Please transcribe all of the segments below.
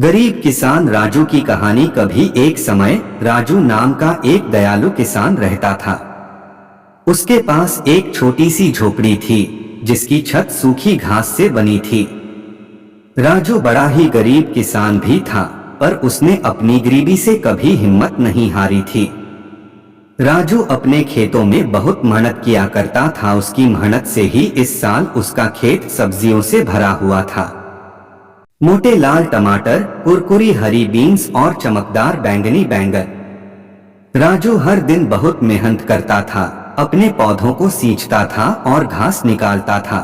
गरीब किसान राजू की कहानी। कभी एक समय राजू नाम का एक दयालु किसान रहता था। उसके पास एक छोटी सी झोपड़ी थी जिसकी छत सूखी घास से बनी थी। राजू बड़ा ही गरीब किसान भी था, पर उसने अपनी गरीबी से कभी हिम्मत नहीं हारी थी। राजू अपने खेतों में बहुत मेहनत किया करता था। उसकी मेहनत से ही इस साल उसका खेत सब्जियों से भरा हुआ था। मोटे लाल टमाटर, कुरकुरी हरी बीन्स और चमकदार बैंगनी बैंगन। राजू हर दिन बहुत मेहनत करता था, अपने पौधों को सींचता था और घास निकालता था।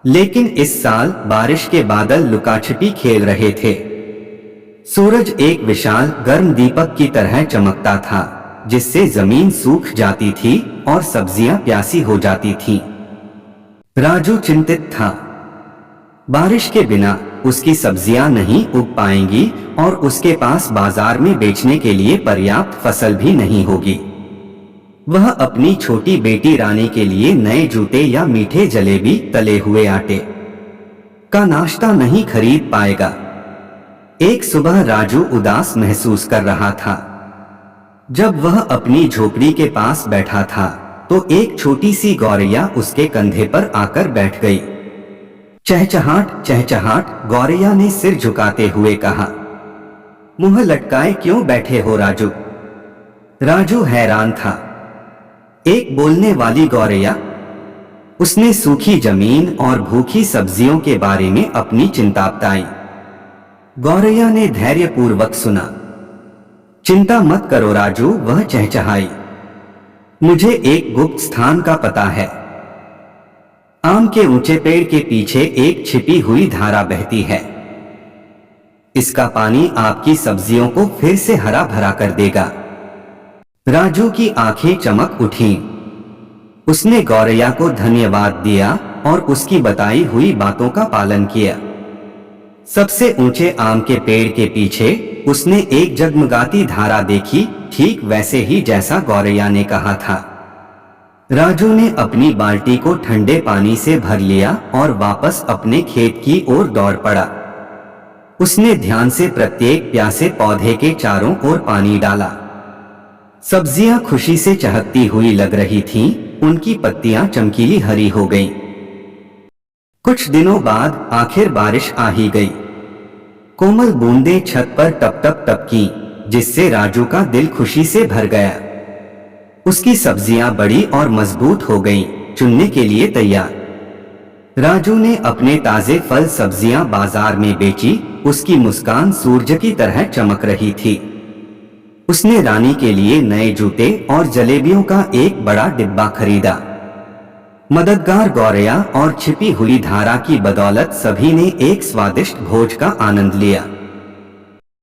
लेकिन इस साल बारिश के बादल लुकाछिपी खेल रहे थे। सूरज एक विशाल गर्म दीपक की तरह चमकता था, जिससे जमीन सूख जाती थी और सब्जियां प्यासी हो जाती थीं। राजू चिंतित था। बारिश के बिना उसकी सब्जियां नहीं उग पाएंगी और उसके पास बाजार में बेचने के लिए पर्याप्त फसल भी नहीं होगी। वह अपनी छोटी बेटी रानी के लिए नए जूते या मीठे जलेबी, तले हुए आटे का नाश्ता नहीं खरीद पाएगा। एक सुबह राजू उदास महसूस कर रहा था। जब वह अपनी झोपड़ी के पास बैठा था तो एक छोटी सी गौरैया उसके कंधे पर आकर बैठ गई। चहचहाट चहचहाट, गौरैया ने सिर झुकाते हुए कहा। मुंह लटकाए क्यों बैठे हो राजू? राजू हैरान था। एक बोलने वाली गौरैया? उसने सूखी जमीन और भूखी सब्जियों के बारे में अपनी चिंता बताई। गौरैया ने धैर्यपूर्वक सुना। चिंता मत करो राजू, वह चहचहाई। मुझे एक गुप्त स्थान का पता है। आम के ऊंचे पेड़ के पीछे एक छिपी हुई धारा बहती है। इसका पानी आपकी सब्जियों को फिर से हरा भरा कर देगा। राजू की आंखें चमक उठीं। उसने गौरैया को धन्यवाद दिया और उसकी बताई हुई बातों का पालन किया। सबसे ऊंचे आम के पेड़ के पीछे उसने एक जगमगाती धारा देखी, ठीक वैसे ही जैसा गौरैया ने कहा था। राजू ने अपनी बाल्टी को ठंडे पानी से भर लिया और वापस अपने खेत की ओर दौड़ पड़ा। उसने ध्यान से प्रत्येक प्यासे पौधे के चारों ओर पानी डाला। सब्जियां खुशी से चहकती हुई लग रही थीं, उनकी पत्तियां चमकीली हरी हो गईं। कुछ दिनों बाद आखिर बारिश आ ही गई। कोमल बूंदें छत पर टप टप टपकीं, जिससे राजू का दिल खुशी से भर गया। उसकी सब्जियां बड़ी और मजबूत हो गईं, चुनने के लिए तैयार। राजू ने अपने ताजे फल सब्जियां बाजार में बेची। उसकी मुस्कान सूरज की तरह चमक रही थी। उसने रानी के लिए नए जूते और जलेबियों का एक बड़ा डिब्बा खरीदा। मददगार गौरैया और छिपी हुई धारा की बदौलत सभी ने एक स्वादिष्ट भोज का आनंद लिया।